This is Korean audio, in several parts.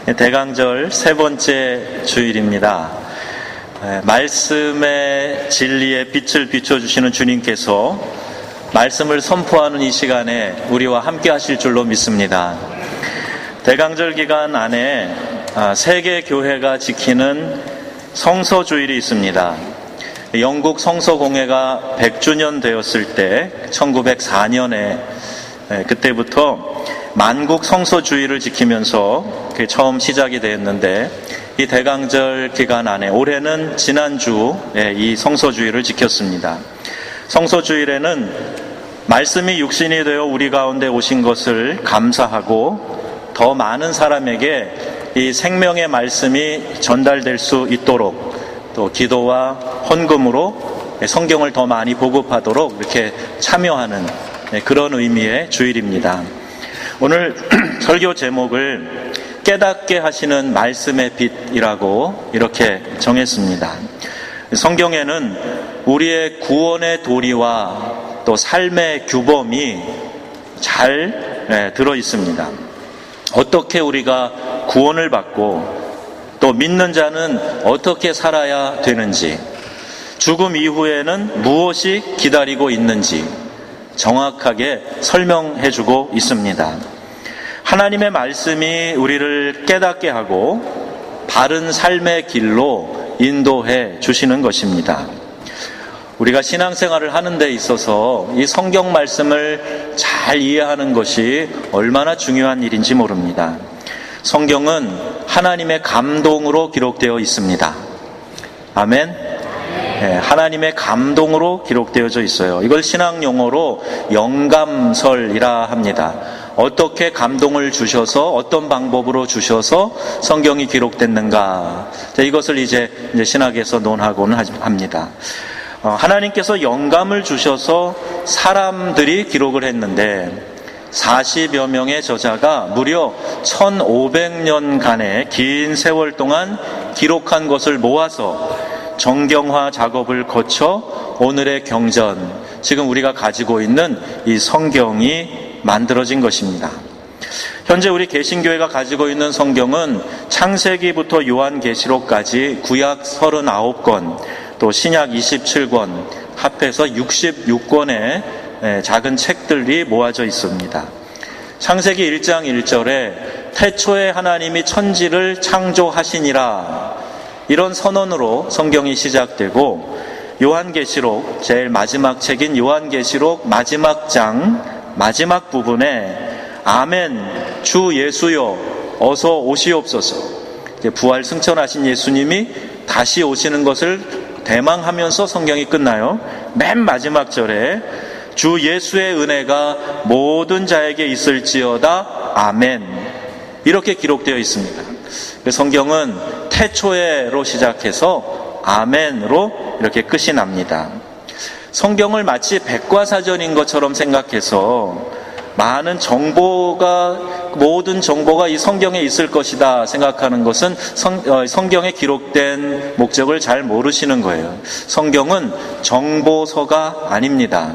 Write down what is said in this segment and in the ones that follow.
대강절 세 번째 주일입니다. 말씀의 진리에 빛을 비춰주시는 주님께서 말씀을 선포하는 이 시간에 우리와 함께 하실 줄로 믿습니다. 대강절 기간 안에 세계 교회가 지키는 성서주일이 있습니다. 영국 성서공회가 100주년 되었을 때 1904년에 그때부터 만국 성서주의를 지키면서 그게 처음 시작이 되었는데, 이 대강절 기간 안에 올해는 지난주에 이 성서주의를 지켰습니다. 성서주일에는 말씀이 육신이 되어 우리 가운데 오신 것을 감사하고 더 많은 사람에게 이 생명의 말씀이 전달될 수 있도록 또 기도와 헌금으로 성경을 더 많이 보급하도록 이렇게 참여하는 그런 의미의 주일입니다. 오늘 설교 제목을 깨닫게 하시는 말씀의 빛이라고 이렇게 정했습니다. 성경에는 우리의 구원의 도리와 또 삶의 규범이 잘 들어 있습니다. 어떻게 우리가 구원을 받고 또 믿는 자는 어떻게 살아야 되는지, 죽음 이후에는 무엇이 기다리고 있는지 정확하게 설명해주고 있습니다. 하나님의 말씀이 우리를 깨닫게 하고 바른 삶의 길로 인도해 주시는 것입니다. 우리가 신앙생활을 하는 데 있어서 이 성경 말씀을 잘 이해하는 것이 얼마나 중요한 일인지 모릅니다. 성경은 하나님의 감동으로 기록되어 있습니다. 아멘. 하나님의 감동으로 기록되어져 있어요. 이걸 신학 용어로 영감설이라 합니다. 어떻게 감동을 주셔서 어떤 방법으로 주셔서 성경이 기록됐는가, 이것을 이제 신학에서 논하고는 합니다. 하나님께서 영감을 주셔서 사람들이 기록을 했는데 40여 명의 저자가 무려 1500년간의 긴 세월 동안 기록한 것을 모아서 정경화 작업을 거쳐 오늘의 경전, 지금 우리가 가지고 있는 이 성경이 만들어진 것입니다. 현재 우리 개신교회가 가지고 있는 성경은 창세기부터 요한계시록까지 구약 39권, 또 신약 27권, 합해서 66권의 작은 책들이 모아져 있습니다. 창세기 1장 1절에 태초에 하나님이 천지를 창조하시니라, 이런 선언으로 성경이 시작되고, 요한계시록 제일 마지막 책인 요한계시록 마지막 장 마지막 부분에 아멘 주 예수여 어서 오시옵소서, 부활 승천하신 예수님이 다시 오시는 것을 대망하면서 성경이 끝나요. 맨 마지막 절에 주 예수의 은혜가 모든 자에게 있을지어다 아멘, 이렇게 기록되어 있습니다. 성경은 태초에로 시작해서 아멘으로 이렇게 끝이 납니다. 성경을 마치 백과사전인 것처럼 생각해서 많은 정보가, 모든 정보가 이 성경에 있을 것이다 생각하는 것은 성경에 기록된 목적을 잘 모르시는 거예요. 성경은 정보서가 아닙니다.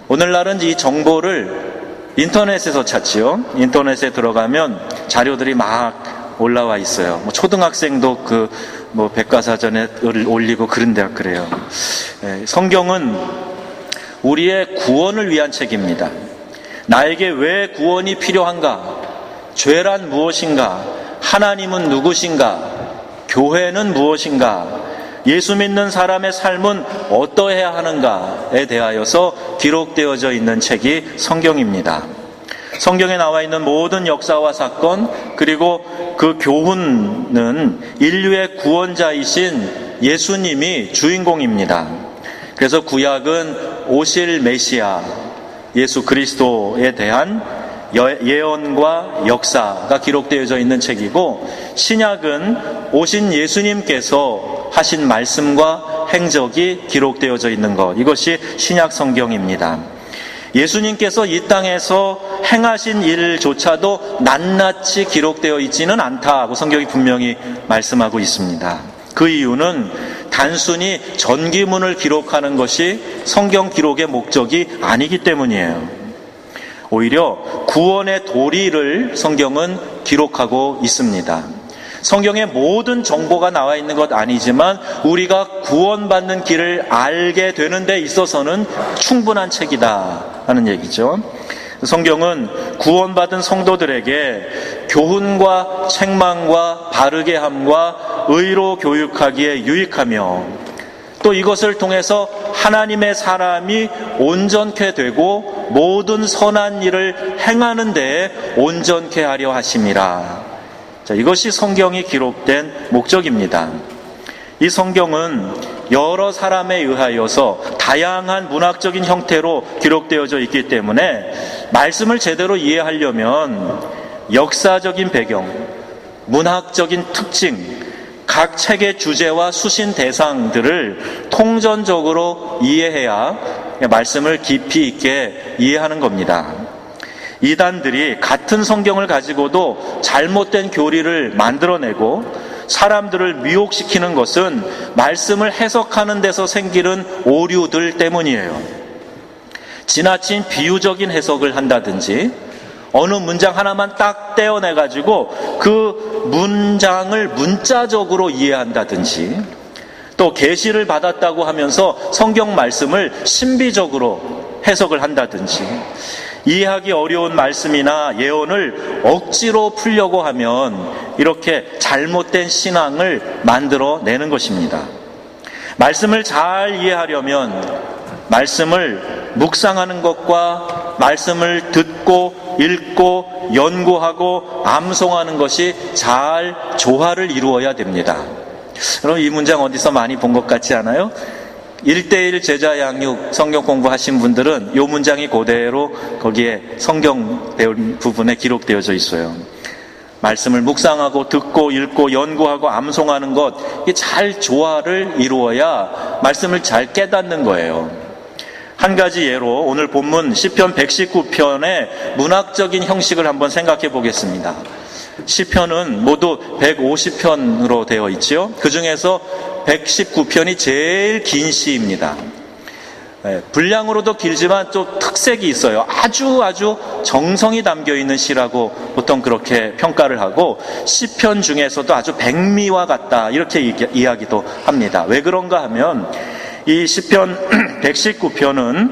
오늘날은 이 정보를 인터넷에서 찾지요. 인터넷에 들어가면 자료들이 막 올라와 있어요. 초등학생도 백과사전에 올리고 그런데 그래요. 성경은 우리의 구원을 위한 책입니다. 나에게 왜 구원이 필요한가? 죄란 무엇인가? 하나님은 누구신가? 교회는 무엇인가? 예수 믿는 사람의 삶은 어떠해야 하는가에 대하여서 기록되어져 있는 책이 성경입니다. 성경에 나와 있는 모든 역사와 사건, 그리고 그 교훈은 인류의 구원자이신 예수님이 주인공입니다. 그래서 구약은 오실 메시아 예수 그리스도에 대한 예언과 역사가 기록되어져 있는 책이고, 신약은 오신 예수님께서 하신 말씀과 행적이 기록되어져 있는 것, 이것이 신약 성경입니다. 예수님께서 이 땅에서 행하신 일조차도 낱낱이 기록되어 있지는 않다고 성경이 분명히 말씀하고 있습니다. 그 이유는 단순히 전기문을 기록하는 것이 성경 기록의 목적이 아니기 때문이에요. 오히려 구원의 도리를 성경은 기록하고 있습니다. 성경에 모든 정보가 나와 있는 것 아니지만 우리가 구원받는 길을 알게 되는 데 있어서는 충분한 책이다 하는 얘기죠. 성경은 구원받은 성도들에게 교훈과 책망과 바르게 함과 의로 교육하기에 유익하며 또 이것을 통해서 하나님의 사람이 온전케 되고 모든 선한 일을 행하는 데에 온전케 하려 하심이라. 자, 이것이 성경이 기록된 목적입니다. 이 성경은 여러 사람에 의하여서 다양한 문학적인 형태로 기록되어져 있기 때문에 말씀을 제대로 이해하려면 역사적인 배경, 문학적인 특징, 각 책의 주제와 수신 대상들을 통전적으로 이해해야 말씀을 깊이 있게 이해하는 겁니다. 이단들이 같은 성경을 가지고도 잘못된 교리를 만들어내고 사람들을 미혹시키는 것은 말씀을 해석하는 데서 생기는 오류들 때문이에요. 지나친 비유적인 해석을 한다든지 어느 문장 하나만 딱 떼어내가지고 그 문장을 문자적으로 이해한다든지 또 계시를 받았다고 하면서 성경 말씀을 신비적으로 해석을 한다든지 이해하기 어려운 말씀이나 예언을 억지로 풀려고 하면 이렇게 잘못된 신앙을 만들어내는 것입니다. 말씀을 잘 이해하려면 말씀을 묵상하는 것과 말씀을 듣고 읽고 연구하고 암송하는 것이 잘 조화를 이루어야 됩니다. 여러분 이 문장 어디서 많이 본 것 같지 않아요? 1:1 제자 양육 성경 공부하신 분들은 이 문장이 그대로 거기에 성경 배운 부분에 기록되어져 있어요. 말씀을 묵상하고 듣고 읽고 연구하고 암송하는 것, 이게 잘 조화를 이루어야 말씀을 잘 깨닫는 거예요. 한 가지 예로 오늘 본문 시편 119편의 문학적인 형식을 한번 생각해 보겠습니다. 시편은 모두 150편으로 되어 있지요. 그 중에서 119편이 제일 긴 시입니다. 분량으로도 길지만 또 특색이 있어요. 아주 정성이 담겨 있는 시라고 보통 그렇게 평가를 하고 시편 중에서도 아주 백미와 같다 이렇게 이야기도 합니다. 왜 그런가 하면 이 시편 119편은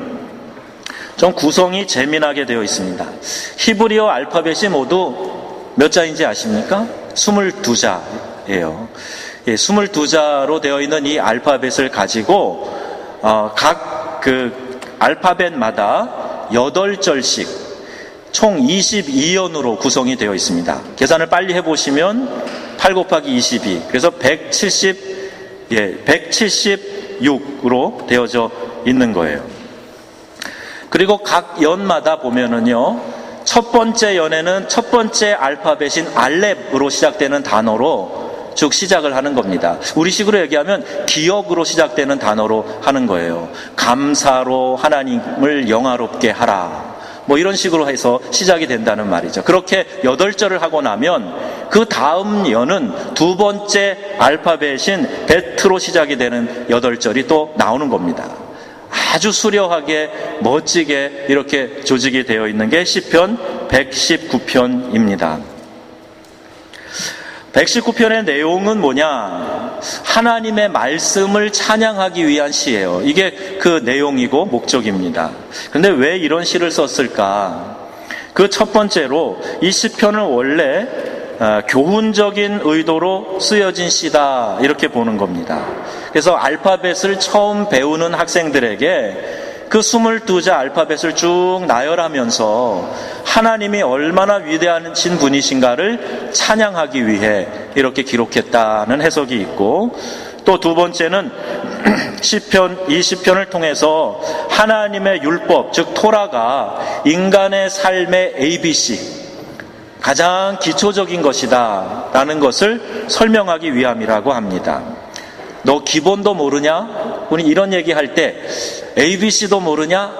좀 구성이 재미나게 되어 있습니다. 히브리어 알파벳이 모두 몇 자인지 아십니까? 22자예요. 22자로 되어 있는 이 알파벳을 가지고 각 그 알파벳마다 8절씩 총 22연으로 구성이 되어 있습니다. 계산을 빨리 해보시면 8 곱하기 22 그래서 176으로 되어져 있는 거예요. 그리고 각 연마다 보면은요, 첫 번째 연에는 첫 번째 알파벳인 알렙으로 시작되는 단어로 쭉 시작을 하는 겁니다. 우리식으로 얘기하면 기억으로 시작되는 단어로 하는 거예요. 감사로 하나님을 영화롭게 하라. 뭐 이런 식으로 해서 시작이 된다는 말이죠. 그렇게 8절을 하고 나면 그 다음 연은 두 번째 알파벳인 베트로 시작이 되는 8절이 또 나오는 겁니다. 아주 수려하게 멋지게 이렇게 조직이 되어 있는 게 시편 119편입니다. 119편의 내용은 뭐냐? 하나님의 말씀을 찬양하기 위한 시예요. 이게 그 내용이고 목적입니다. 그런데 왜 이런 시를 썼을까? 그 첫 번째로 이 시편은 원래 교훈적인 의도로 쓰여진 시다 이렇게 보는 겁니다. 그래서 알파벳을 처음 배우는 학생들에게 그 22자 알파벳을 쭉 나열하면서 하나님이 얼마나 위대하신 분이신가를 찬양하기 위해 이렇게 기록했다는 해석이 있고, 또 두 번째는 이 시편을 통해서 하나님의 율법, 즉 토라가 인간의 삶의 ABC, 가장 기초적인 것이다 라는 것을 설명하기 위함이라고 합니다. 너 기본도 모르냐? 우리 이런 얘기할 때 ABC도 모르냐?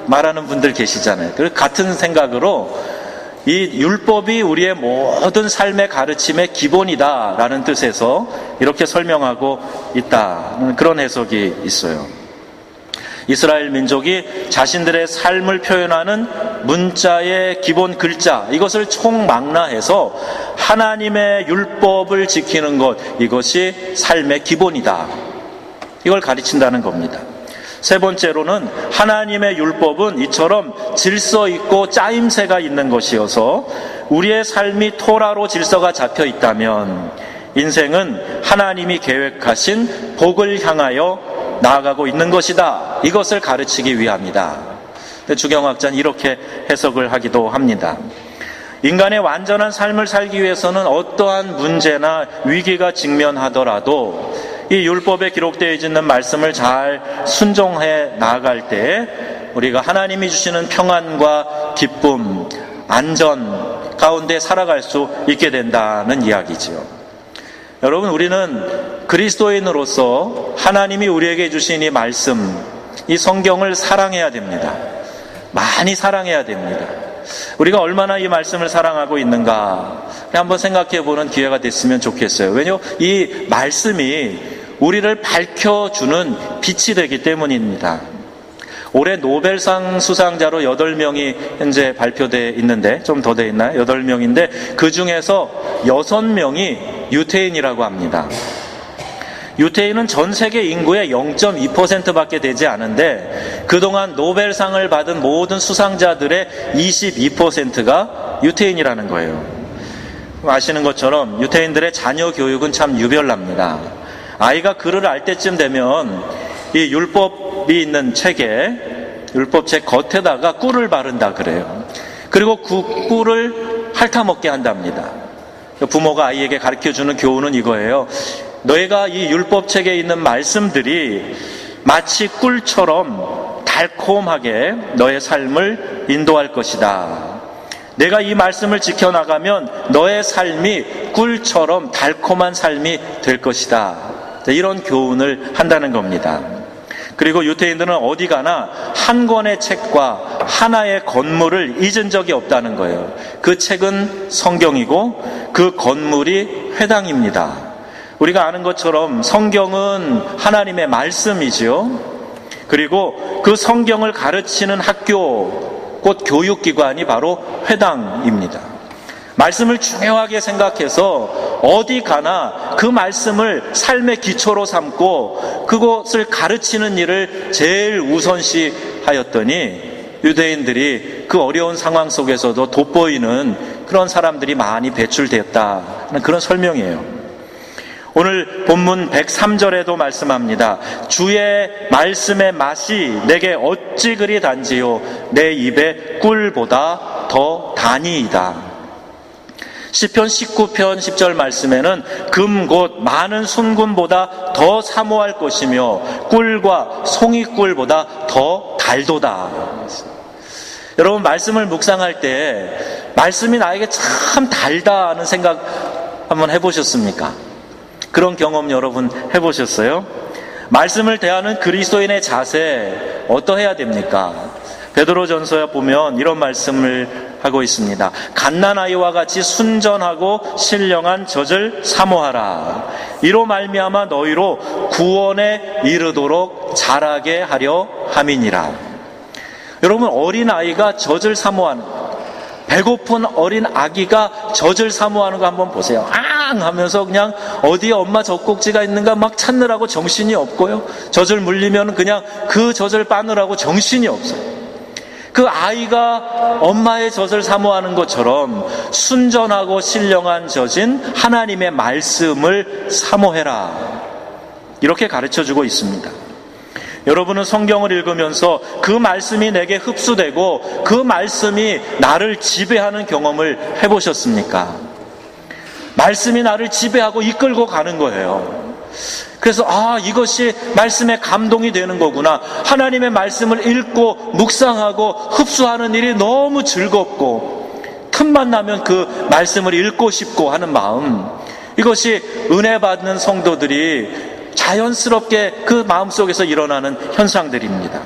말하는 분들 계시잖아요. 같은 생각으로 이 율법이 우리의 모든 삶의 가르침의 기본이다라는 뜻에서 이렇게 설명하고 있다는 그런 해석이 있어요. 이스라엘 민족이 자신들의 삶을 표현하는 문자의 기본 글자, 이것을 총망라해서 하나님의 율법을 지키는 것, 이것이 삶의 기본이다. 이걸 가르친다는 겁니다. 세 번째로는 하나님의 율법은 이처럼 질서 있고 짜임새가 있는 것이어서 우리의 삶이 토라로 질서가 잡혀 있다면 인생은 하나님이 계획하신 복을 향하여 나아가고 있는 것이다. 이것을 가르치기 위함이다. 주경학자는 이렇게 해석을 하기도 합니다. 인간의 완전한 삶을 살기 위해서는 어떠한 문제나 위기가 직면하더라도 이 율법에 기록되어 있는 말씀을 잘 순종해 나아갈 때 우리가 하나님이 주시는 평안과 기쁨, 안전 가운데 살아갈 수 있게 된다는 이야기지요. 여러분, 우리는 그리스도인으로서 하나님이 우리에게 주신 이 말씀, 이 성경을 사랑해야 됩니다. 많이 사랑해야 됩니다. 우리가 얼마나 이 말씀을 사랑하고 있는가 한번 생각해 보는 기회가 됐으면 좋겠어요. 왜냐하면 이 말씀이 우리를 밝혀주는 빛이 되기 때문입니다. 올해 노벨상 수상자로 8명이 현재 발표되어 있는데, 좀 더 되어 있나요? 8명인데 그 중에서 6명이 유태인이라고 합니다. 유태인은 전 세계 인구의 0.2%밖에 되지 않은데 그동안 노벨상을 받은 모든 수상자들의 22%가 유태인이라는 거예요. 아시는 것처럼 유태인들의 자녀 교육은 참 유별납니다. 아이가 글을 알 때쯤 되면 이 율법이 있는 책에, 율법책 겉에다가 꿀을 바른다 그래요. 그리고 그 꿀을 핥아먹게 한답니다. 부모가 아이에게 가르쳐주는 교훈은 이거예요. 너희가 이 율법책에 있는 말씀들이 마치 꿀처럼 달콤하게 너의 삶을 인도할 것이다. 내가 이 말씀을 지켜나가면 너의 삶이 꿀처럼 달콤한 삶이 될 것이다. 이런 교훈을 한다는 겁니다. 그리고 유태인들은 어디 가나 한 권의 책과 하나의 건물을 잊은 적이 없다는 거예요. 그 책은 성경이고 그 건물이 회당입니다. 우리가 아는 것처럼 성경은 하나님의 말씀이지요. 그리고 그 성경을 가르치는 학교, 곧 교육기관이 바로 회당입니다. 말씀을 중요하게 생각해서 어디 가나 그 말씀을 삶의 기초로 삼고 그것을 가르치는 일을 제일 우선시 하였더니 유대인들이 그 어려운 상황 속에서도 돋보이는 그런 사람들이 많이 배출되었다는 그런 설명이에요. 오늘 본문 103절에도 말씀합니다. 주의 말씀의 맛이 내게 어찌 그리 단지요 내 입에 꿀보다 더 단이이다. 시편 19편 10절 말씀에는 금 곧 많은 순금보다 더 사모할 것이며 꿀과 송이꿀보다 더 달도다. 여러분, 말씀을 묵상할 때 말씀이 나에게 참 달다는 생각 한번 해보셨습니까? 그런 경험 여러분 해보셨어요? 말씀을 대하는 그리스도인의 자세 어떠해야 됩니까? 베드로전서에 보면 이런 말씀을 하고 있습니다. 갓난아이와 같이 순전하고 신령한 젖을 사모하라. 이로 말미암아 너희로 구원에 이르도록 자라게 하려 함이니라. 여러분, 어린아이가 젖을 사모하는, 배고픈 어린 아기가 젖을 사모하는 거 한번 보세요. 앙 하면서 그냥 어디에 엄마 젖꼭지가 있는가 막 찾느라고 정신이 없고요. 젖을 물리면 그냥 그 젖을 빠느라고 정신이 없어요. 그 아이가 엄마의 젖을 사모하는 것처럼 순전하고 신령한 젖인 하나님의 말씀을 사모해라. 이렇게 가르쳐주고 있습니다. 여러분은 성경을 읽으면서 그 말씀이 내게 흡수되고 그 말씀이 나를 지배하는 경험을 해보셨습니까? 말씀이 나를 지배하고 이끌고 가는 거예요. 그래서 이것이 말씀의 감동이 되는 거구나. 하나님의 말씀을 읽고 묵상하고 흡수하는 일이 너무 즐겁고 틈만 나면 그 말씀을 읽고 싶고 하는 마음, 이것이 은혜 받는 성도들이 자연스럽게 그 마음속에서 일어나는 현상들입니다.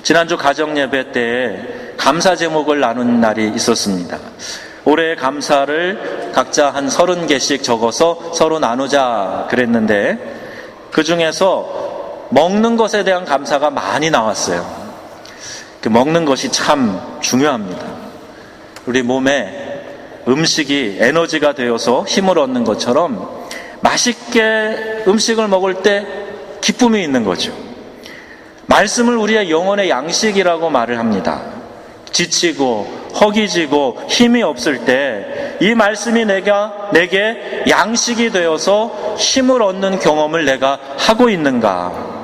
지난주 가정예배 때 감사 제목을 나눈 날이 있었습니다. 올해의 감사를 각자 한 30개씩 적어서 서로 나누자 그랬는데 그 중에서 먹는 것에 대한 감사가 많이 나왔어요. 그 먹는 것이 참 중요합니다. 우리 몸에 음식이 에너지가 되어서 힘을 얻는 것처럼 맛있게 음식을 먹을 때 기쁨이 있는 거죠. 말씀을 우리의 영혼의 양식이라고 말을 합니다. 지치고 허기지고 힘이 없을 때 이 말씀이 내게 양식이 되어서 힘을 얻는 경험을 내가 하고 있는가?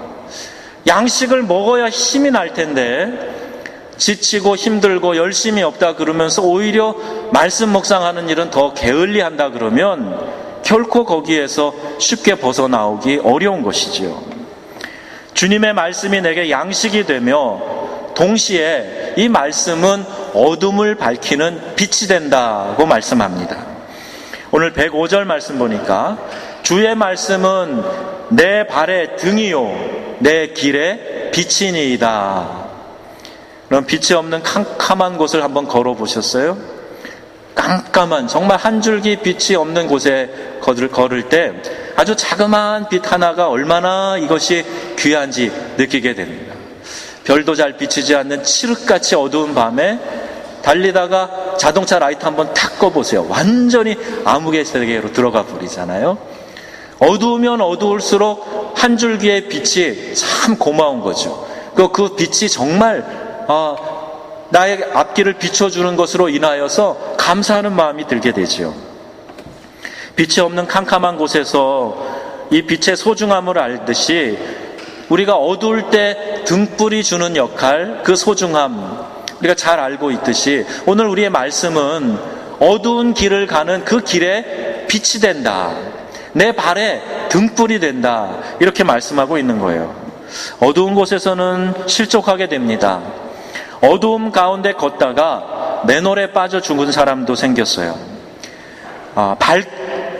양식을 먹어야 힘이 날 텐데 지치고 힘들고 열심히 없다 그러면서 오히려 말씀 묵상하는 일은 더 게을리한다 그러면 결코 거기에서 쉽게 벗어나오기 어려운 것이지요. 주님의 말씀이 내게 양식이 되며 동시에 이 말씀은 어둠을 밝히는 빛이 된다고 말씀합니다. 오늘 105절 말씀 보니까 주의 말씀은 내 발의 등이요 내 길의 빛이니이다. 그럼 빛이 없는 캄캄한 곳을 한번 걸어보셨어요? 깜깜한 정말 한 줄기 빛이 없는 곳에 걸을 때 아주 자그마한 빛 하나가 얼마나 이것이 귀한지 느끼게 됩니다. 별도 잘 비치지 않는 칠흑같이 어두운 밤에 달리다가 자동차 라이트 한번 탁 꺼보세요. 완전히 암흑의 세계로 들어가 버리잖아요. 어두우면 어두울수록 한 줄기의 빛이 참 고마운 거죠. 그 빛이 정말 나의 앞길을 비춰주는 것으로 인하여서 감사하는 마음이 들게 되죠. 빛이 없는 캄캄한 곳에서 이 빛의 소중함을 알듯이 우리가 어두울 때 등불이 주는 역할, 그 소중함 우리가 잘 알고 있듯이 오늘 우리의 말씀은 어두운 길을 가는 그 길에 빛이 된다. 내 발에 등불이 된다. 이렇게 말씀하고 있는 거예요. 어두운 곳에서는 실족하게 됩니다. 어두움 가운데 걷다가 맨홀에 빠져 죽은 사람도 생겼어요.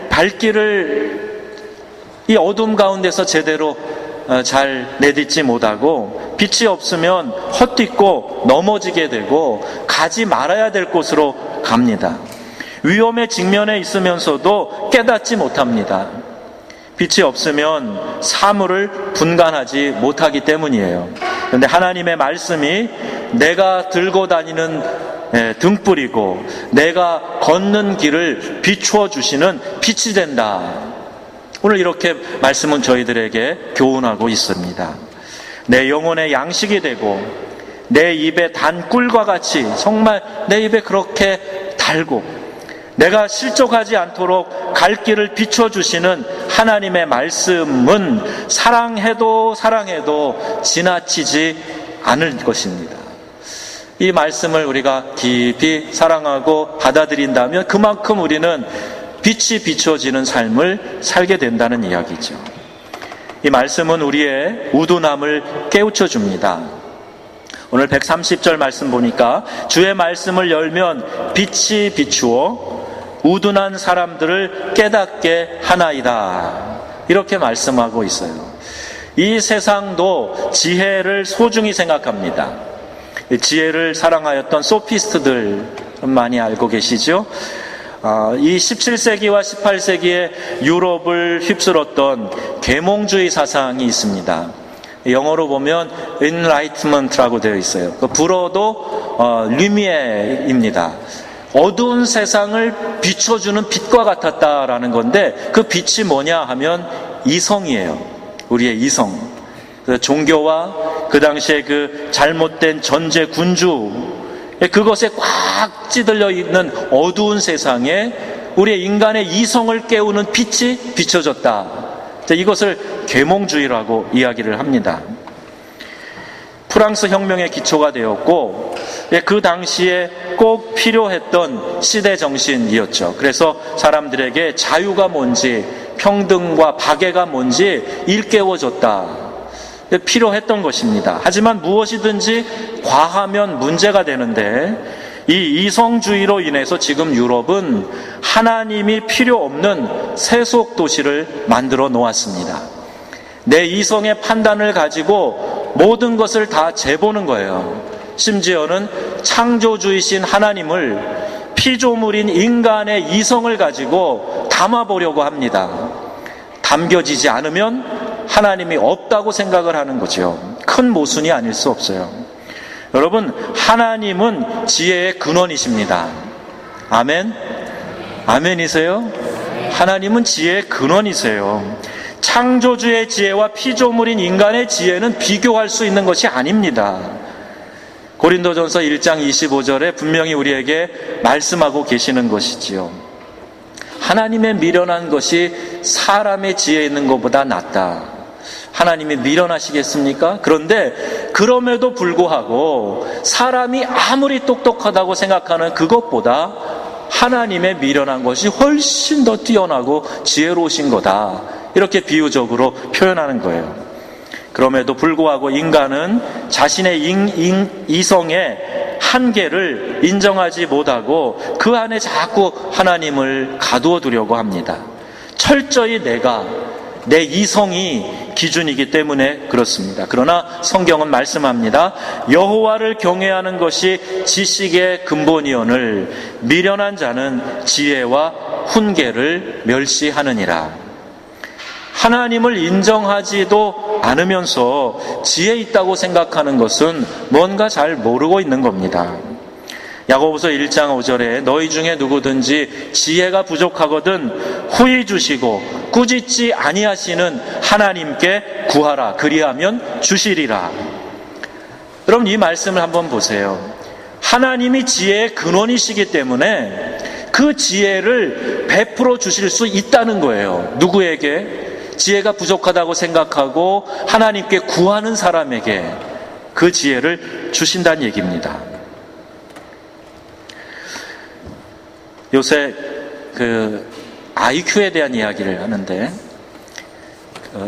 발길을 이 어두움 가운데서 제대로 잘 내딛지 못하고 빛이 없으면 헛디고 넘어지게 되고 가지 말아야 될 곳으로 갑니다. 위험에 직면해 있으면서도 깨닫지 못합니다. 빛이 없으면 사물을 분간하지 못하기 때문이에요. 그런데 하나님의 말씀이 내가 들고 다니는 등불이고 내가 걷는 길을 비추어 주시는 빛이 된다. 오늘 이렇게 말씀은 저희들에게 교훈하고 있습니다. 내 영혼의 양식이 되고 내 입에 단 꿀과 같이 정말 내 입에 그렇게 달고 내가 실족하지 않도록 갈 길을 비춰주시는 하나님의 말씀은 사랑해도 지나치지 않을 것입니다. 이 말씀을 우리가 깊이 사랑하고 받아들인다면 그만큼 우리는 빛이 비춰지는 삶을 살게 된다는 이야기죠. 이 말씀은 우리의 우둔함을 깨우쳐 줍니다. 오늘 130절 말씀 보니까 주의 말씀을 열면 빛이 비추어 우둔한 사람들을 깨닫게 하나이다. 이렇게 말씀하고 있어요. 이 세상도 지혜를 소중히 생각합니다. 지혜를 사랑하였던 소피스트들 많이 알고 계시죠? 이 17세기와 18세기의 유럽을 휩쓸었던 계몽주의 사상이 있습니다. 영어로 보면 enlightenment라고 되어 있어요. 그 불어도 류미에입니다. 어두운 세상을 비춰주는 빛과 같았다라는 건데 그 빛이 뭐냐 하면 이성이에요. 우리의 이성. 그 종교와 그 당시에 그 잘못된 전제 군주 그것에 꽉 찌들려 있는 어두운 세상에 우리의 인간의 이성을 깨우는 빛이 비춰졌다. 이것을 계몽주의라고 이야기를 합니다. 프랑스 혁명의 기초가 되었고 그 당시에 꼭 필요했던 시대 정신이었죠. 그래서 사람들에게 자유가 뭔지 평등과 박애가 뭔지 일깨워줬다. 필요했던 것입니다. 하지만 무엇이든지 과하면 문제가 되는데 이 이성주의로 인해서 지금 유럽은 하나님이 필요 없는 세속 도시를 만들어 놓았습니다. 내 이성의 판단을 가지고 모든 것을 다 재보는 거예요. 심지어는 창조주이신 하나님을 피조물인 인간의 이성을 가지고 담아보려고 합니다. 담겨지지 않으면 하나님이 없다고 생각을 하는 거죠. 큰 모순이 아닐 수 없어요. 여러분, 하나님은 지혜의 근원이십니다. 아멘? 아멘이세요? 하나님은 지혜의 근원이세요. 창조주의 지혜와 피조물인 인간의 지혜는 비교할 수 있는 것이 아닙니다. 고린도전서 1장 25절에 분명히 우리에게 말씀하고 계시는 것이지요. 하나님의 미련한 것이 사람의 지혜에 있는 것보다 낫다. 하나님이 미련하시겠습니까? 그런데 그럼에도 불구하고 사람이 아무리 똑똑하다고 생각하는 그것보다 하나님의 미련한 것이 훨씬 더 뛰어나고 지혜로우신 거다. 이렇게 비유적으로 표현하는 거예요. 그럼에도 불구하고 인간은 자신의 이성의 한계를 인정하지 못하고 그 안에 자꾸 하나님을 가두어 두려고 합니다. 철저히 내 이성이 기준이기 때문에 그렇습니다. 그러나 성경은 말씀합니다. 여호와를 경외하는 것이 지식의 근본이오늘 미련한 자는 지혜와 훈계를 멸시하느니라. 하나님을 인정하지도 않으면서 지혜 있다고 생각하는 것은 뭔가 잘 모르고 있는 겁니다. 야고보서 1장 5절에 너희 중에 누구든지 지혜가 부족하거든 후히 주시고 꾸짖지 아니하시는 하나님께 구하라. 그리하면 주시리라. 여러분, 이 말씀을 한번 보세요. 하나님이 지혜의 근원이시기 때문에 그 지혜를 베풀어 주실 수 있다는 거예요. 누구에게? 지혜가 부족하다고 생각하고 하나님께 구하는 사람에게 그 지혜를 주신다는 얘기입니다. 요새 IQ에 대한 이야기를 하는데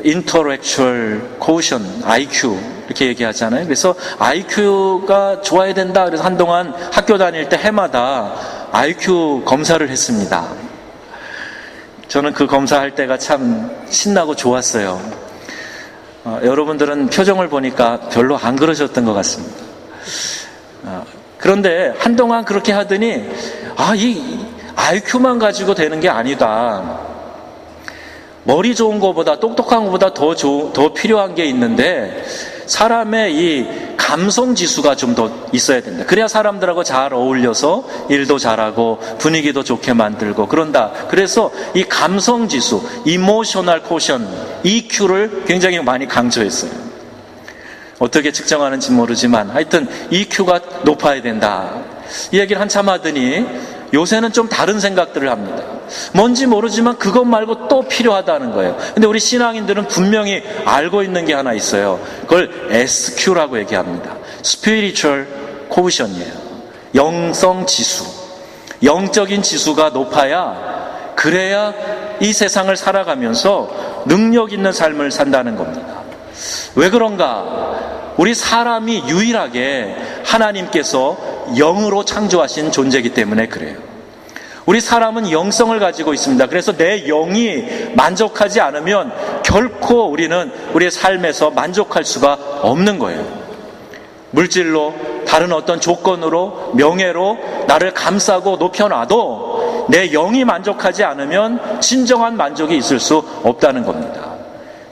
Intellectual Quotient, IQ 이렇게 얘기하잖아요. 그래서 IQ가 좋아야 된다. 그래서 한동안 학교 다닐 때 해마다 IQ 검사를 했습니다. 저는 그 검사할 때가 참 신나고 좋았어요. 여러분들은 표정을 보니까 별로 안 그러셨던 것 같습니다. 그런데 한동안 그렇게 하더니 이 IQ만 가지고 되는 게 아니다. 머리 좋은 것보다 똑똑한 것보다 더 필요한 게 있는데 사람의 이 감성 지수가 좀 더 있어야 된다. 그래야 사람들하고 잘 어울려서 일도 잘하고 분위기도 좋게 만들고 그런다. 그래서 이 감성 지수, Emotional Quotient, EQ를 굉장히 많이 강조했어요. 어떻게 측정하는지 모르지만 하여튼 EQ가 높아야 된다. 이 얘기를 한참 하더니 요새는 좀 다른 생각들을 합니다. 뭔지 모르지만 그것 말고 또 필요하다는 거예요. 근데 우리 신앙인들은 분명히 알고 있는 게 하나 있어요. 그걸 SQ라고 얘기합니다. Spiritual Quotient이에요. 영성 지수. 영적인 지수가 높아야 그래야 이 세상을 살아가면서 능력 있는 삶을 산다는 겁니다. 왜 그런가? 우리 사람이 유일하게 하나님께서 영으로 창조하신 존재이기 때문에 그래요. 우리 사람은 영성을 가지고 있습니다. 그래서 내 영이 만족하지 않으면 결코 우리는 우리의 삶에서 만족할 수가 없는 거예요. 물질로, 다른 어떤 조건으로, 명예로 나를 감싸고 높여놔도 내 영이 만족하지 않으면 진정한 만족이 있을 수 없다는 겁니다.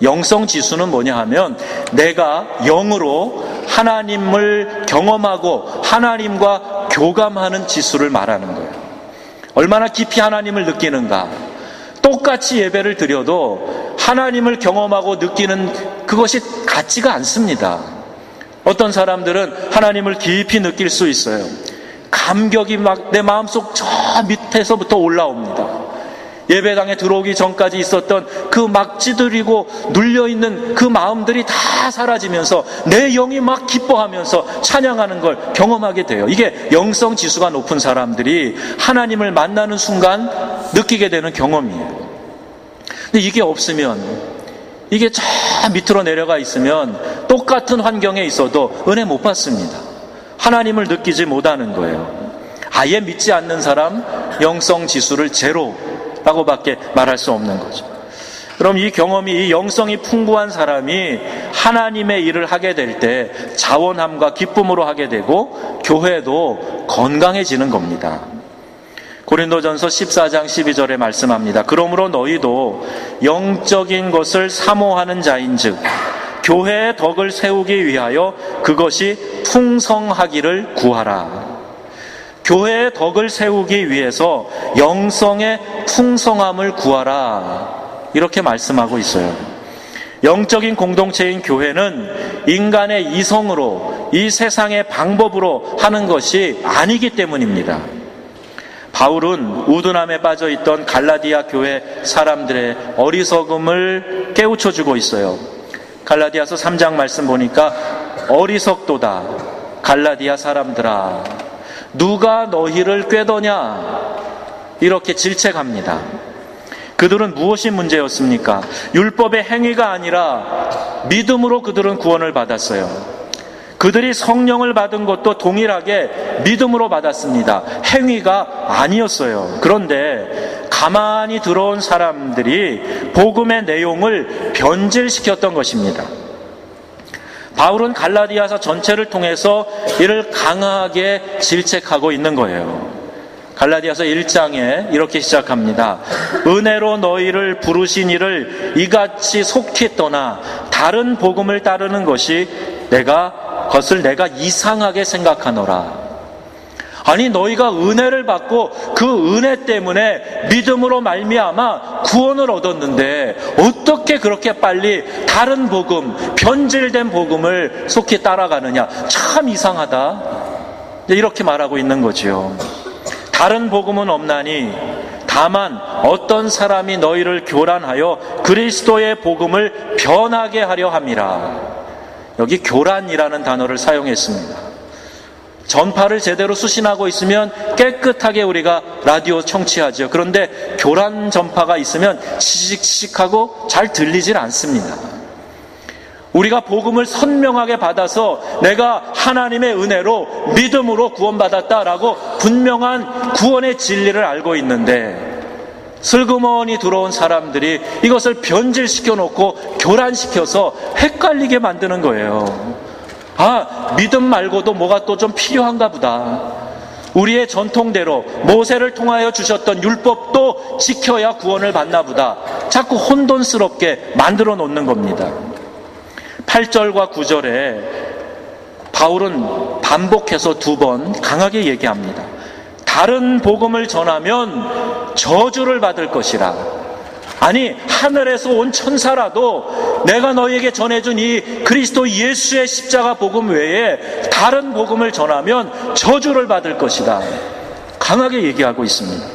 영성 지수는 뭐냐 하면 내가 영으로 하나님을 경험하고 하나님과 교감하는 지수를 말하는 거예요. 얼마나 깊이 하나님을 느끼는가. 똑같이 예배를 드려도 하나님을 경험하고 느끼는 그것이 같지가 않습니다. 어떤 사람들은 하나님을 깊이 느낄 수 있어요. 감격이 막 내 마음속 저 밑에서부터 올라옵니다. 예배당에 들어오기 전까지 있었던 그 막 찌들이고 눌려있는 그 마음들이 다 사라지면서 내 영이 막 기뻐하면서 찬양하는 걸 경험하게 돼요. 이게 영성 지수가 높은 사람들이 하나님을 만나는 순간 느끼게 되는 경험이에요. 근데 이게 없으면, 이게 저 밑으로 내려가 있으면 똑같은 환경에 있어도 은혜 못 받습니다. 하나님을 느끼지 못하는 거예요. 아예 믿지 않는 사람 영성 지수를 제로라고밖에 말할 수 없는 거죠. 그럼 이 경험이, 이 영성이 풍부한 사람이 하나님의 일을 하게 될 때 자원함과 기쁨으로 하게 되고 교회도 건강해지는 겁니다. 고린도전서 14장 12절에 말씀합니다. 그러므로 너희도 영적인 것을 사모하는 자인즉 교회의 덕을 세우기 위하여 그것이 풍성하기를 구하라. 교회의 덕을 세우기 위해서 영성의 풍성함을 구하라. 이렇게 말씀하고 있어요. 영적인 공동체인 교회는 인간의 이성으로, 이 세상의 방법으로 하는 것이 아니기 때문입니다. 바울은 우둔함에 빠져 있던 갈라디아 교회 사람들의 어리석음을 깨우쳐주고 있어요. 갈라디아서 3장 말씀 보니까 어리석도다 갈라디아 사람들아 누가 너희를 꾀더냐 이렇게 질책합니다. 그들은 무엇이 문제였습니까? 율법의 행위가 아니라 믿음으로 그들은 구원을 받았어요. 그들이 성령을 받은 것도 동일하게 믿음으로 받았습니다. 행위가 아니었어요. 그런데 가만히 들어온 사람들이 복음의 내용을 변질시켰던 것입니다. 바울은 갈라디아서 전체를 통해서 이를 강하게 질책하고 있는 거예요. 갈라디아서 1장에 이렇게 시작합니다. 은혜로 너희를 부르신 이를 이같이 속히 떠나 다른 복음을 따르는 것을 내가 이상하게 생각하노라. 아니 너희가 은혜를 받고 그 은혜 때문에 믿음으로 말미암아 구원을 얻었는데 어떻게 그렇게 빨리 다른 복음, 변질된 복음을 속히 따라가느냐. 참 이상하다. 이렇게 말하고 있는 거지요. 다른 복음은 없나니 다만 어떤 사람이 너희를 교란하여 그리스도의 복음을 변하게 하려 함이라. 여기 교란이라는 단어를 사용했습니다. 전파를 제대로 수신하고 있으면 깨끗하게 우리가 라디오 청취하죠. 그런데 교란 전파가 있으면 시식시식하고 잘 들리질 않습니다. 우리가 복음을 선명하게 받아서 내가 하나님의 은혜로 믿음으로 구원받았다라고 분명한 구원의 진리를 알고 있는데 슬그머니 들어온 사람들이 이것을 변질시켜 놓고 교란시켜서 헷갈리게 만드는 거예요. 아, 믿음 말고도 뭐가 또 좀 필요한가 보다. 우리의 전통대로 모세를 통하여 주셨던 율법도 지켜야 구원을 받나 보다. 자꾸 혼돈스럽게 만들어 놓는 겁니다. 8절과 9절에 바울은 반복해서 2번 강하게 얘기합니다. 다른 복음을 전하면 저주를 받을 것이라. 아니 하늘에서 온 천사라도 내가 너희에게 전해준 이 그리스도 예수의 십자가 복음 외에 다른 복음을 전하면 저주를 받을 것이다. 강하게 얘기하고 있습니다.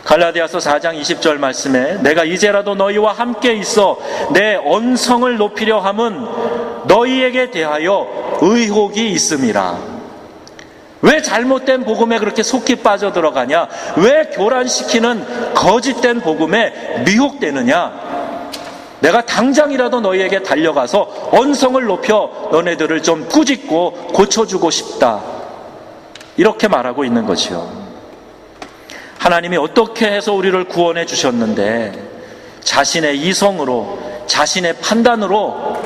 갈라디아서 4장 20절 말씀에 내가 이제라도 너희와 함께 있어 내 언성을 높이려 함은 너희에게 대하여 의혹이 있음이라. 왜 잘못된 복음에 그렇게 속히 빠져들어가냐? 왜 교란시키는 거짓된 복음에 미혹되느냐? 내가 당장이라도 너희에게 달려가서 언성을 높여 너네들을 좀 꾸짖고 고쳐주고 싶다. 이렇게 말하고 있는 거지요. 하나님이 어떻게 해서 우리를 구원해 주셨는데 자신의 이성으로, 자신의 판단으로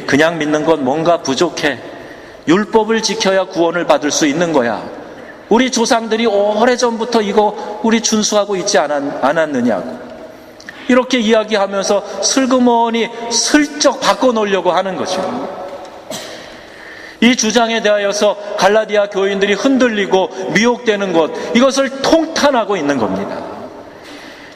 그냥 믿는 건 뭔가 부족해. 율법을 지켜야 구원을 받을 수 있는 거야. 우리 조상들이 오래전부터 이거 우리 준수하고 있지 않았느냐고. 이렇게 이야기하면서 슬그머니 슬쩍 바꿔놓으려고 하는 거죠. 이 주장에 대하여서 갈라디아 교인들이 흔들리고 미혹되는 것, 이것을 통탄하고 있는 겁니다.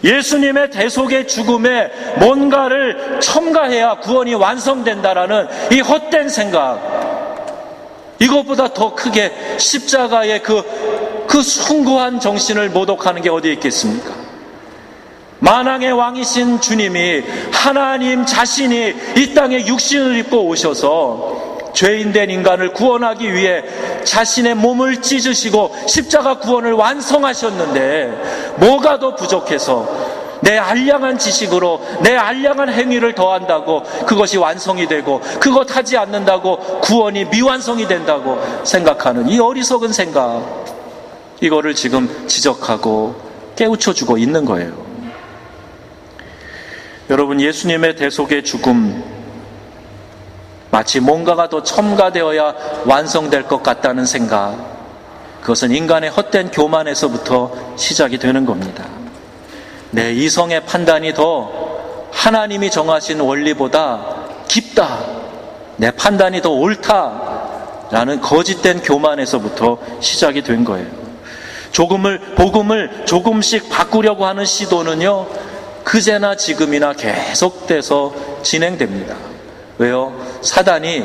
예수님의 대속의 죽음에 뭔가를 첨가해야 구원이 완성된다라는 이 헛된 생각, 이것보다 더 크게 십자가의 그 숭고한 정신을 모독하는 게 어디에 있겠습니까? 만왕의 왕이신 주님이 하나님 자신이 이 땅에 육신을 입고 오셔서 죄인된 인간을 구원하기 위해 자신의 몸을 찢으시고 십자가 구원을 완성하셨는데 뭐가 더 부족해서 내 알량한 지식으로 내 알량한 행위를 더한다고 그것이 완성이 되고 그것 하지 않는다고 구원이 미완성이 된다고 생각하는 이 어리석은 생각, 이거를 지금 지적하고 깨우쳐주고 있는 거예요. 여러분, 예수님의 대속의 죽음, 마치 뭔가가 더 첨가되어야 완성될 것 같다는 생각, 그것은 인간의 헛된 교만에서부터 시작이 되는 겁니다. 내 이성의 판단이 더 하나님이 정하신 원리보다 깊다, 내 판단이 더 옳다라는 거짓된 교만에서부터 시작이 된 거예요. 복음을 조금씩 바꾸려고 하는 시도는요, 그제나 지금이나 계속돼서 진행됩니다. 왜요? 사단이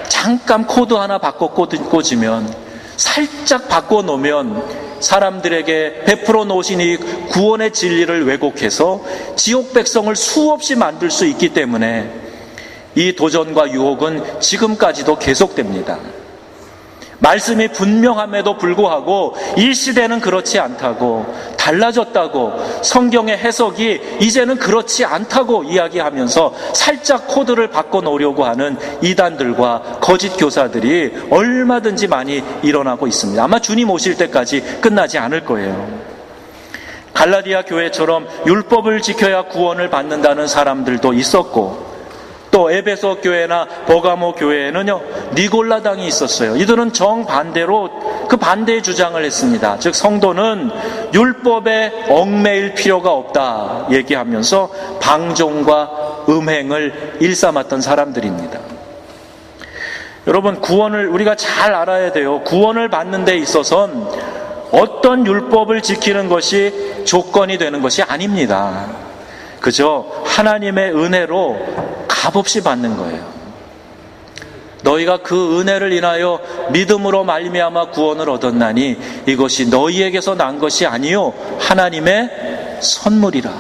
잠깐 코드 하나 바꿔 꽂으면, 살짝 바꿔놓으면 사람들에게 베풀어 놓으신 이 구원의 진리를 왜곡해서 지옥 백성을 수없이 만들 수 있기 때문에 이 도전과 유혹은 지금까지도 계속됩니다. 말씀이 분명함에도 불구하고 이 시대는 그렇지 않다고, 달라졌다고, 성경의 해석이 이제는 그렇지 않다고 이야기하면서 살짝 코드를 바꿔놓으려고 하는 이단들과 거짓 교사들이 얼마든지 많이 일어나고 있습니다. 아마 주님 오실 때까지 끝나지 않을 거예요. 갈라디아 교회처럼 율법을 지켜야 구원을 받는다는 사람들도 있었고, 또 에베소 교회나 버가모 교회에는요, 니골라당이 있었어요. 이들은 정반대로 그 반대의 주장을 했습니다. 즉 성도는 율법에 얽매일 필요가 없다 얘기하면서 방종과 음행을 일삼았던 사람들입니다. 여러분, 구원을 우리가 잘 알아야 돼요. 구원을 받는 데 있어서는 어떤 율법을 지키는 것이 조건이 되는 것이 아닙니다. 그저 하나님의 은혜로 값없이 받는 거예요. 너희가 그 은혜를 인하여 믿음으로 말미암아 구원을 얻었나니 이것이 너희에게서 난 것이 아니요 하나님의 선물이라.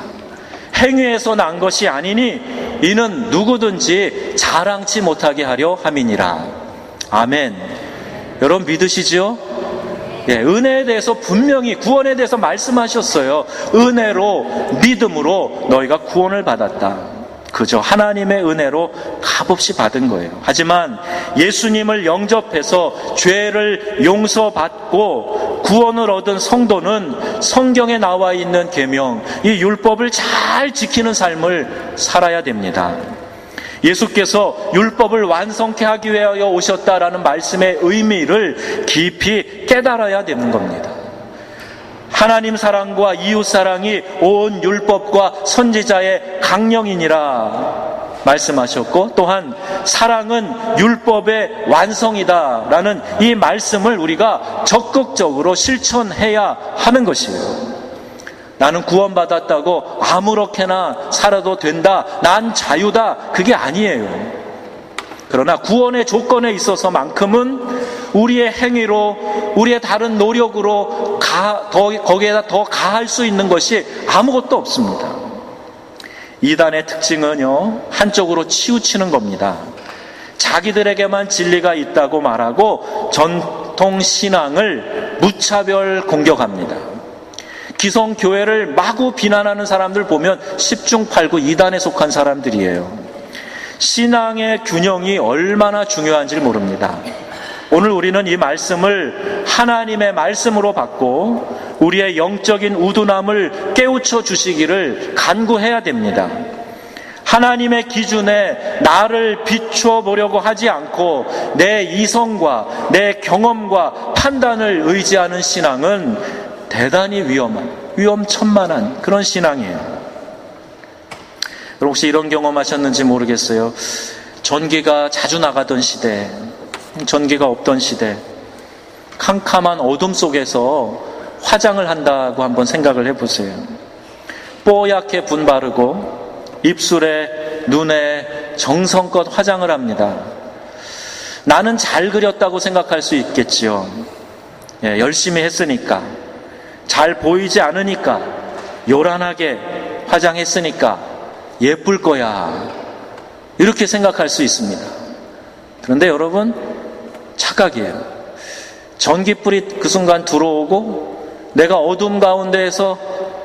행위에서 난 것이 아니니 이는 누구든지 자랑치 못하게 하려 함이니라. 아멘. 여러분 믿으시죠? 예, 은혜에 대해서 분명히 구원에 대해서 말씀하셨어요. 은혜로 믿음으로 너희가 구원을 받았다. 그저 하나님의 은혜로 값없이 받은 거예요. 하지만 예수님을 영접해서 죄를 용서받고 구원을 얻은 성도는 성경에 나와 있는 계명, 이 율법을 잘 지키는 삶을 살아야 됩니다. 예수께서 율법을 완성케 하기 위하여 오셨다라는 말씀의 의미를 깊이 깨달아야 되는 겁니다. 하나님 사랑과 이웃 사랑이 온 율법과 선지자의 강령이니라 말씀하셨고, 또한 사랑은 율법의 완성이다라는 이 말씀을 우리가 적극적으로 실천해야 하는 것이에요. 나는 구원받았다고 아무렇게나 살아도 된다, 난 자유다, 그게 아니에요. 그러나 구원의 조건에 있어서만큼은 우리의 행위로, 우리의 다른 노력으로 거기에다 더 가할 수 있는 것이 아무것도 없습니다. 이단의 특징은요, 한쪽으로 치우치는 겁니다. 자기들에게만 진리가 있다고 말하고 전통 신앙을 무차별 공격합니다. 기성교회를 마구 비난하는 사람들 보면 10중 8구 이단에 속한 사람들이에요. 신앙의 균형이 얼마나 중요한지 모릅니다. 오늘 우리는 이 말씀을 하나님의 말씀으로 받고 우리의 영적인 우둔함을 깨우쳐 주시기를 간구해야 됩니다. 하나님의 기준에 나를 비추어 보려고 하지 않고 내 이성과 내 경험과 판단을 의지하는 신앙은 대단히 위험천만한 그런 신앙이에요. 여러분 혹시 이런 경험하셨는지 모르겠어요. 전기가 자주 나가던 시대, 전기가 없던 시대, 캄캄한 어둠 속에서 화장을 한다고 한번 생각을 해보세요. 뽀얗게 분 바르고 입술에 눈에 정성껏 화장을 합니다. 나는 잘 그렸다고 생각할 수 있겠지요. 예, 열심히 했으니까, 잘 보이지 않으니까, 요란하게 화장했으니까 예쁠 거야, 이렇게 생각할 수 있습니다. 그런데 여러분, 착각이에요. 전기불이 그 순간 들어오고 내가 어둠 가운데에서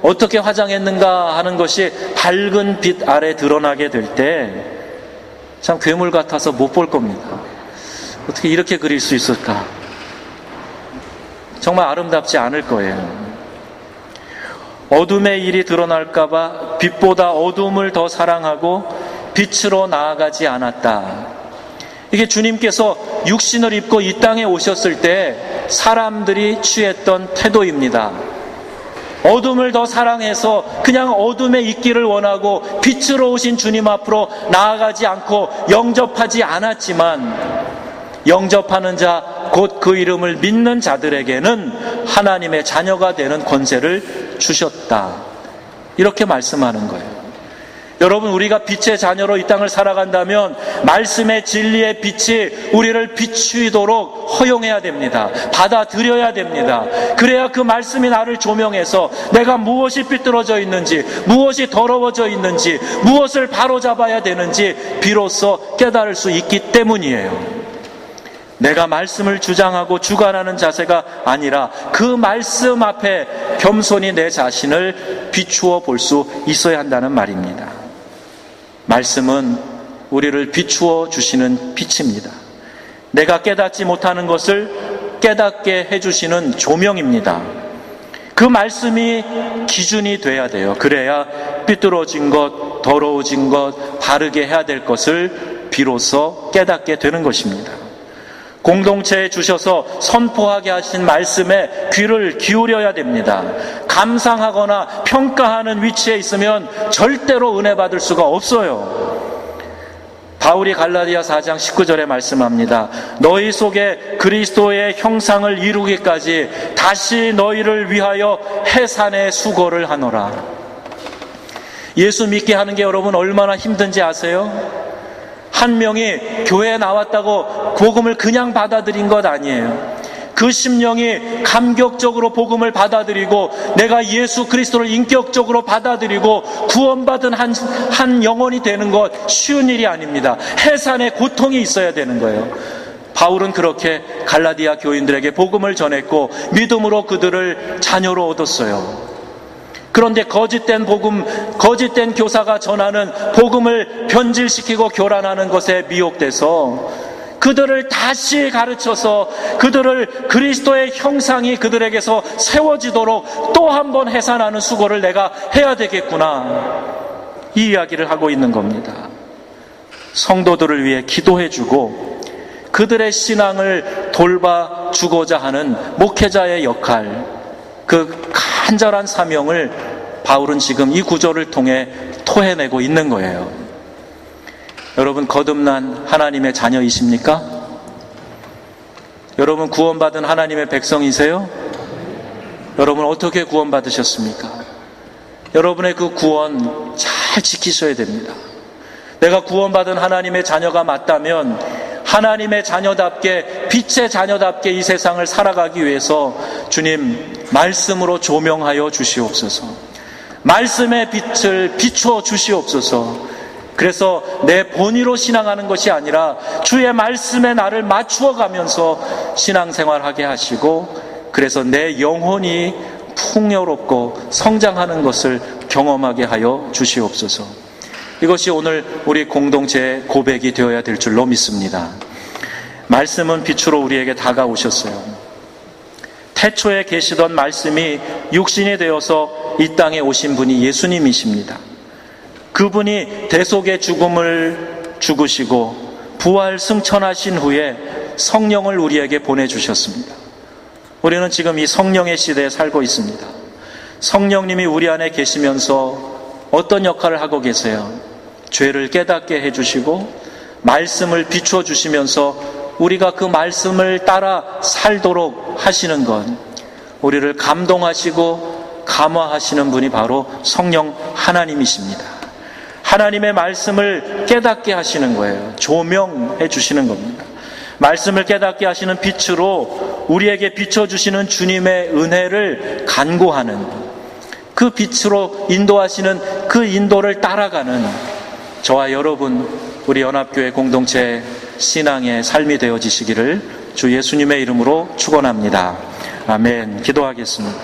어떻게 화장했는가 하는 것이 밝은 빛 아래 드러나게 될 때 참 괴물 같아서 못 볼 겁니다. 어떻게 이렇게 그릴 수 있을까? 정말 아름답지 않을 거예요. 어둠의 일이 드러날까봐 빛보다 어둠을 더 사랑하고 빛으로 나아가지 않았다. 이게 주님께서 육신을 입고 이 땅에 오셨을 때 사람들이 취했던 태도입니다. 어둠을 더 사랑해서 그냥 어둠에 있기를 원하고 빛으로 오신 주님 앞으로 나아가지 않고 영접하지 않았지만, 영접하는 자, 곧 그 이름을 믿는 자들에게는 하나님의 자녀가 되는 권세를 주셨다. 이렇게 말씀하는 거예요. 여러분, 우리가 빛의 자녀로 이 땅을 살아간다면 말씀의 진리의 빛이 우리를 비추도록 허용해야 됩니다. 받아들여야 됩니다. 그래야 그 말씀이 나를 조명해서 내가 무엇이 삐뚤어져 있는지, 무엇이 더러워져 있는지, 무엇을 바로잡아야 되는지 비로소 깨달을 수 있기 때문이에요. 내가 말씀을 주장하고 주관하는 자세가 아니라 그 말씀 앞에 겸손히 내 자신을 비추어 볼 수 있어야 한다는 말입니다. 말씀은 우리를 비추어 주시는 빛입니다. 내가 깨닫지 못하는 것을 깨닫게 해주시는 조명입니다. 그 말씀이 기준이 돼야 돼요. 그래야 삐뚤어진 것, 더러워진 것, 바르게 해야 될 것을 비로소 깨닫게 되는 것입니다. 공동체에 주셔서 선포하게 하신 말씀에 귀를 기울여야 됩니다. 감상하거나 평가하는 위치에 있으면 절대로 은혜 받을 수가 없어요. 바울이 갈라디아 4장 19절에 말씀합니다. 너희 속에 그리스도의 형상을 이루기까지 다시 너희를 위하여 해산의 수고를 하노라. 예수 믿게 하는 게 여러분 얼마나 힘든지 아세요? 한 명이 교회에 나왔다고 복음을 그냥 받아들인 것 아니에요. 그 심령이 감격적으로 복음을 받아들이고 내가 예수 그리스도를 인격적으로 받아들이고 구원받은 한 영혼이 되는 것 쉬운 일이 아닙니다. 해산의 고통이 있어야 되는 거예요. 바울은 그렇게 갈라디아 교인들에게 복음을 전했고 믿음으로 그들을 자녀로 얻었어요. 그런데 거짓된 복음, 거짓된 교사가 전하는 복음을 변질시키고 교란하는 것에 미혹돼서 그들을 다시 가르쳐서 그들을 그리스도의 형상이 그들에게서 세워지도록 또 한 번 해산하는 수고를 내가 해야 되겠구나. 이 이야기를 하고 있는 겁니다. 성도들을 위해 기도해주고 그들의 신앙을 돌봐주고자 하는 목회자의 역할, 그 간절한 사명을 바울은 지금 이 구절을 통해 토해내고 있는 거예요. 여러분, 거듭난 하나님의 자녀이십니까? 여러분, 구원받은 하나님의 백성이세요? 여러분, 어떻게 구원받으셨습니까? 여러분의 그 구원 잘 지키셔야 됩니다. 내가 구원받은 하나님의 자녀가 맞다면 하나님의 자녀답게, 빛의 자녀답게 이 세상을 살아가기 위해서 주님 말씀으로 조명하여 주시옵소서. 말씀의 빛을 비춰 주시옵소서. 그래서 내 본의로 신앙하는 것이 아니라 주의 말씀에 나를 맞추어 가면서 신앙생활하게 하시고, 그래서 내 영혼이 풍요롭고 성장하는 것을 경험하게 하여 주시옵소서. 이것이 오늘 우리 공동체의 고백이 되어야 될 줄로 믿습니다. 말씀은 빛으로 우리에게 다가오셨어요. 태초에 계시던 말씀이 육신이 되어서 이 땅에 오신 분이 예수님이십니다. 그분이 대속의 죽음을 죽으시고 부활 승천하신 후에 성령을 우리에게 보내주셨습니다. 우리는 지금 이 성령의 시대에 살고 있습니다. 성령님이 우리 안에 계시면서 어떤 역할을 하고 계세요? 죄를 깨닫게 해주시고 말씀을 비추어 주시면서 우리가 그 말씀을 따라 살도록 하시는 것, 우리를 감동하시고 감화하시는 분이 바로 성령 하나님이십니다. 하나님의 말씀을 깨닫게 하시는 거예요. 조명해 주시는 겁니다. 말씀을 깨닫게 하시는 빛으로 우리에게 비춰주시는 주님의 은혜를 간구하는, 그 빛으로 인도하시는 그 인도를 따라가는 저와 여러분, 우리 연합교회 공동체 신앙의 삶이 되어지시기를 주 예수님의 이름으로 축원합니다. 아멘. 기도하겠습니다.